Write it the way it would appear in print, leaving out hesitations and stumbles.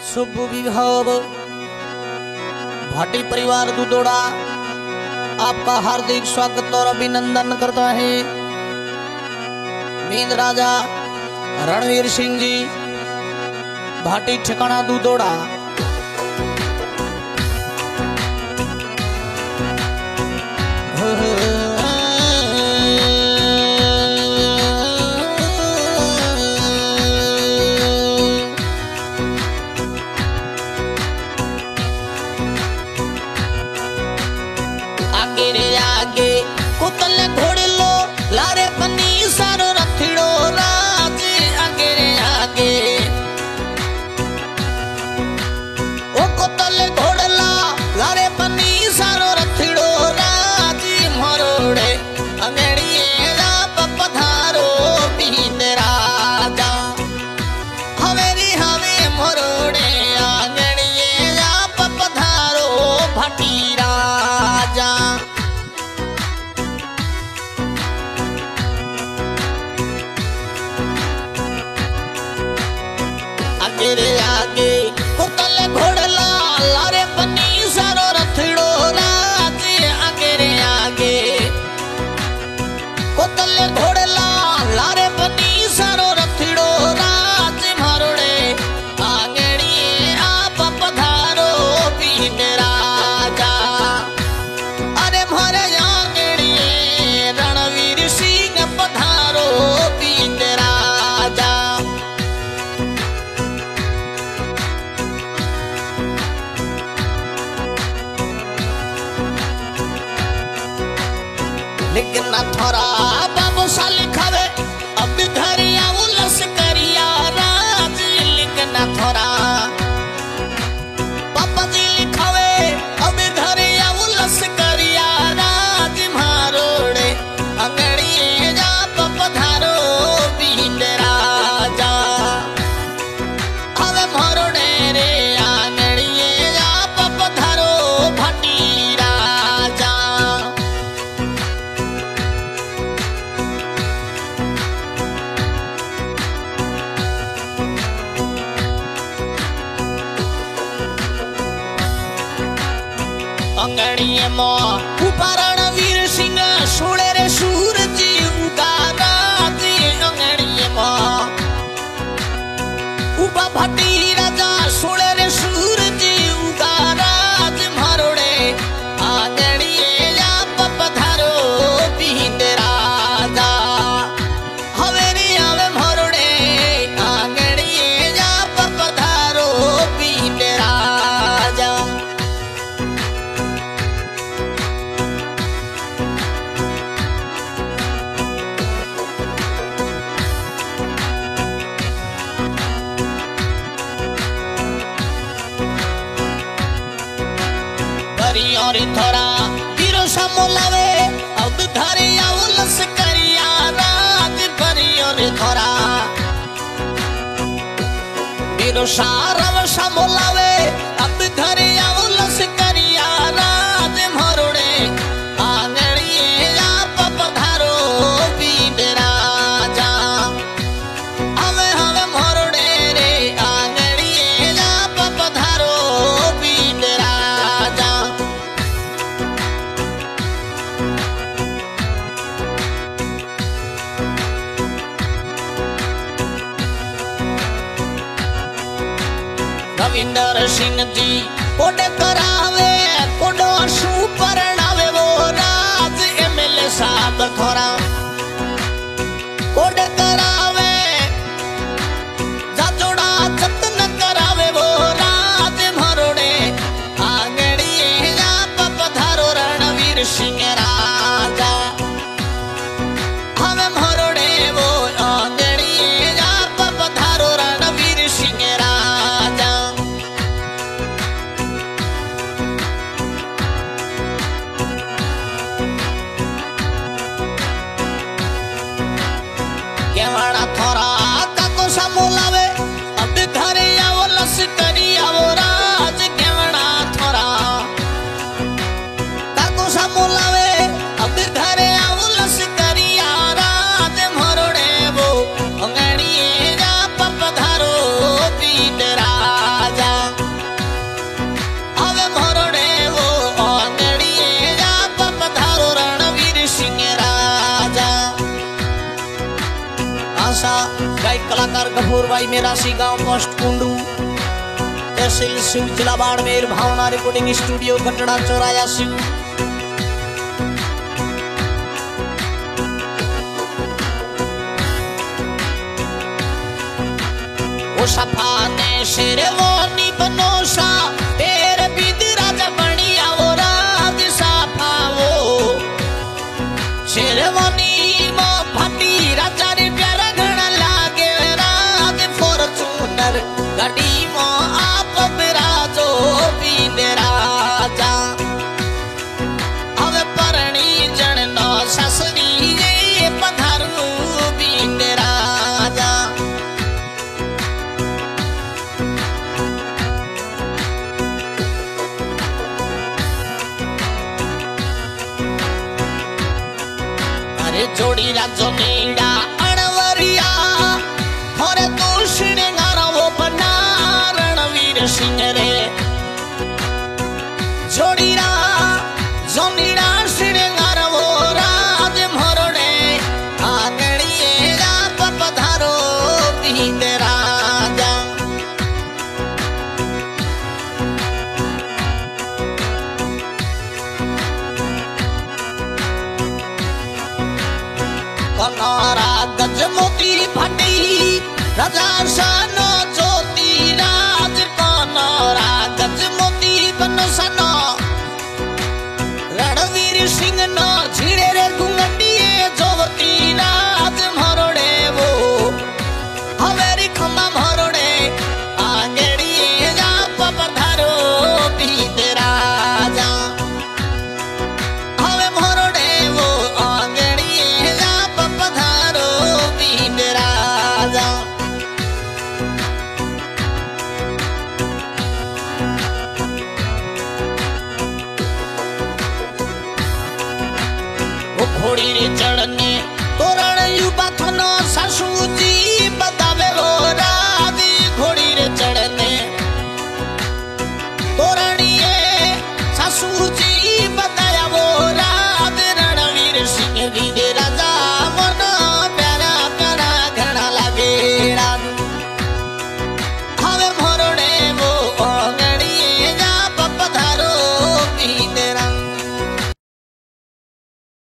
शुभ विभाव भाटी परिवार दुदोड़ा आपका हार्दिक स्वागत और अभिनंदन करता है। मीन राजा रणवीर सिंह जी भाटी ठिकाना दुदोड़ा। आगे रे आगे कुतले घोड़े लो लारे पनी सारो रथिड़ो राज। आगे रे आगे ओ कुतले घोड़े ला लारे पनी सारो रथिड़ो राज। मरोड़े अंगड़िए ला पधारो बीन राजा हवेरी हवे मरोड़े अंगड़िए ला पधारो भाटी राजा। आगे रे आगे कुतले घोड़ला लारे पनी सारो रथिड़ो राज। आगे रे आगे कुतले घोड़ला लारे पनी सारो रथिड़ो राज। मरोड़े आंगड़िए आप पधारो बीन राजा। अरे मारे आंगड़िए रणवीर सिंह पधारो बीन राजा। लेकिन ना थोड़ा बाबू साली खावे अब घरिया उलस करिया राज। लेकिन ना थोड़ा पापा जी लिखावे अब घरिया उलस करिया राज। मारोड़े अंगड़िए जा पधारो बीन राजा। हवे मारोड़े रे अंगड़िए जा पधारो भाटी राजा। अंगड़िए मो ऊपर रणवीर सिंह सुड़े रे सूरज उगा राज। अंगड़िए मो ऊपर भाटी राजा सुड़े रे सूरज उगा राज। मारोड़े अंगड़िए जा पधारो बीन राजा। हवेरी हवे मारोड़े अंगड़िए जा पधारो बीन राजा। और थोड़ा वीरो समोलावे अब धरिया उलस करिया राज। परी और थोड़ा वीरो सारव समोलावे अब धरिया उलस करिया राज। मरोड़े आंगड़िए आप पधारो बीन राजा। हवे हवे मरोड़े रे आंगड़िए आप पधारो बीन राजा। रविंदर सिंह जी कोडे करावे कोडो सुपर नावे वो राज। एमएलए साहब खोरा कोडे करावे जाजोड़ा जतन करावे वो राज। मरोड़े आंगड़िए आप पधारो रणवीर सिंह राजा। हमें मरोड़े वो आंगड़िए आप पधारो रणवीर सिंह राजा। गायक कलाकार गफूर भाई मेरा सी गांव पोस्ट कुंडू तहसील सिंह जिला बाड़मेर भावना रिकॉर्डिंग स्टूडियो कटड़ा 84 वो सफाने शेरवानी बनोसा तेरे बिदराज बनिया वो राज साफा वो शेरवानी मो फटी राजा रे प्यारा घना लागे राज फॉर्च्यूनर गाड़ी मो आप बिराजो बिंदे राजा अब परणी जन नो ससरी ये पधारू बिंदे राजा जोड़ी राजो नीड़ा अणवरिया और दूषण गारा वो बना रणवीर सिंह रे जोड़ी रा जो नीड़ा सिंगार वो राज मोरने आंगणिए आप पधारो बिंदे राजा कनारा गज मोती फटी राजा